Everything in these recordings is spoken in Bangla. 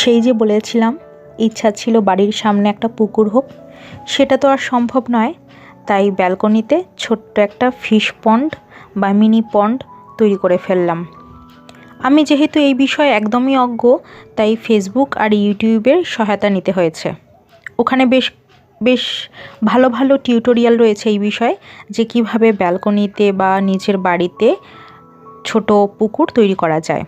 সেই যে বলেছিলাম ইচ্ছা ছিল বাড়ির সামনে একটা পুকুর হোক, সেটা তো আর সম্ভব নয়। তাই ব্যালকনিতে ছোট্ট একটা ফিশ পন্ড বা মিনি পন্ড তৈরি করে ফেললাম। আমি যেহেতু এই বিষয়ে একদমই অজ্ঞ, তাই ফেসবুক আর ইউটিউবের সহায়তা নিতে হয়েছে। ওখানে বেশ বেশ ভালো ভালো টিউটোরিয়াল রয়েছে এই বিষয়ে, যে কিভাবে ব্যালকনিতে বা নিজের বাড়িতে ছোট পুকুর তৈরি করা যায়।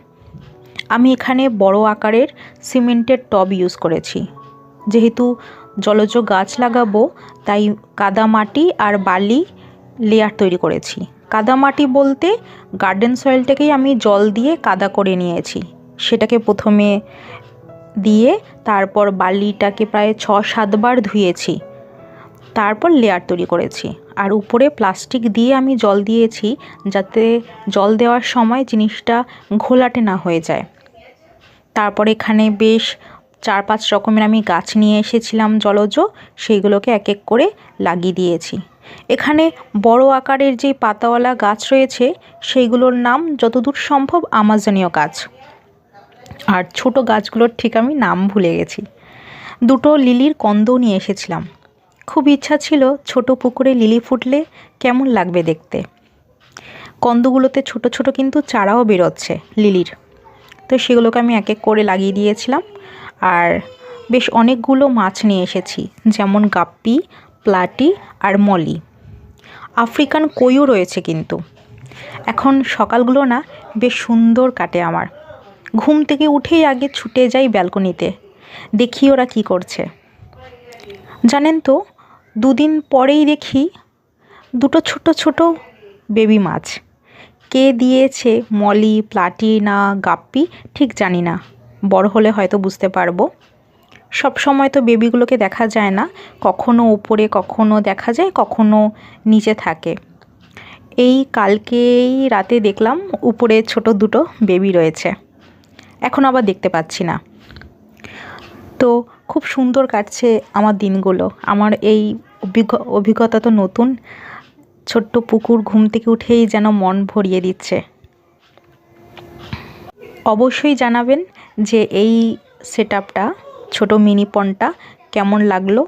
আমি এখানে বড় আকারের সিমেন্টের টব ইউজ করেছি। যেহেতু জলজ গাছ লাগাবো, তাই কাদামাটি আর বালি লেয়ার তৈরি করেছি। কাদামাটি বলতে গার্ডেন সয়েলটাকেই আমি জল দিয়ে কাদা করে নিয়েছি। সেটাকে প্রথমে দিয়ে তারপর বালিটাকে প্রায় 6-7 বার ধুয়েছি, তারপর লেয়ার তৈরি করেছি। আর উপরে প্লাস্টিক দিয়ে আমি জল দিয়েছি, যাতে জল দেওয়ার সময় জিনিসটা ঘোলাটে না হয়ে যায়। তারপর এখানে বেশ 4-5 রকমের আমি গাছ নিয়ে এসেছিলাম জলজ, সেইগুলোকে এক এক করে লাগিয়ে দিয়েছি। এখানে বড় আকারের যে পাতাওয়ালা গাছ রয়েছে সেইগুলোর নাম যতদূর সম্ভব আমাজনীয় গাছ, আর ছোট গাছগুলোর ঠিক আমি নাম ভুলে গেছি। 2টো লিলির কন্দও নিয়ে এসেছিলাম। খুব ইচ্ছা ছিল ছোট পুকুরে লিলি ফুটলে কেমন লাগবে দেখতে। কন্দগুলোতে ছোট ছোট কিন্তু চারাও বেরোচ্ছে লিলির, তো সেগুলোকে আমি এক এক করে লাগিয়ে দিয়েছিলাম। আর বেশ অনেকগুলো মাছ নিয়ে এসেছি, যেমন গাপ্পি, প্লাটি আর মলি। আফ্রিকান কইও রয়েছে কিন্তু। এখন সকালগুলো না বেশ সুন্দর কাটে আমার। ঘুম থেকে উঠেই আগে ছুটে যাই ব্যালকনিতে, দেখি ওরা কি করছে। জানেন তো, 2 দিন পরেই দেখি 2টো ছোট ছোট বেবি মাছ। কে দিয়েছে, মলি, প্লাটি না গাপ্পি, ঠিক জানি না। বড় হলে হয়তো বুঝতে পারবো। সব সময় তো বেবিগুলোকে দেখা যায় না, কখনো উপরে কখনো দেখা যায়, কখনো নিচে থাকে। এই কালকেই রাতে দেখলাম উপরে ছোট 2টো বেবি রয়েছে, এখন আবার দেখতে পাচ্ছি না। তো খুব সুন্দর কাটছে আমার দিনগুলো। আমার এই অভিজ্ঞতা তো নতুন। ছোট্ট পুকুর ঘুম থেকে উঠেই যেন মন ভরিয়ে দিচ্ছে। অবশ্যই জানাবেন যে এই সেটআপটা, ছোট মিনি পন্ডটা কেমন লাগলো।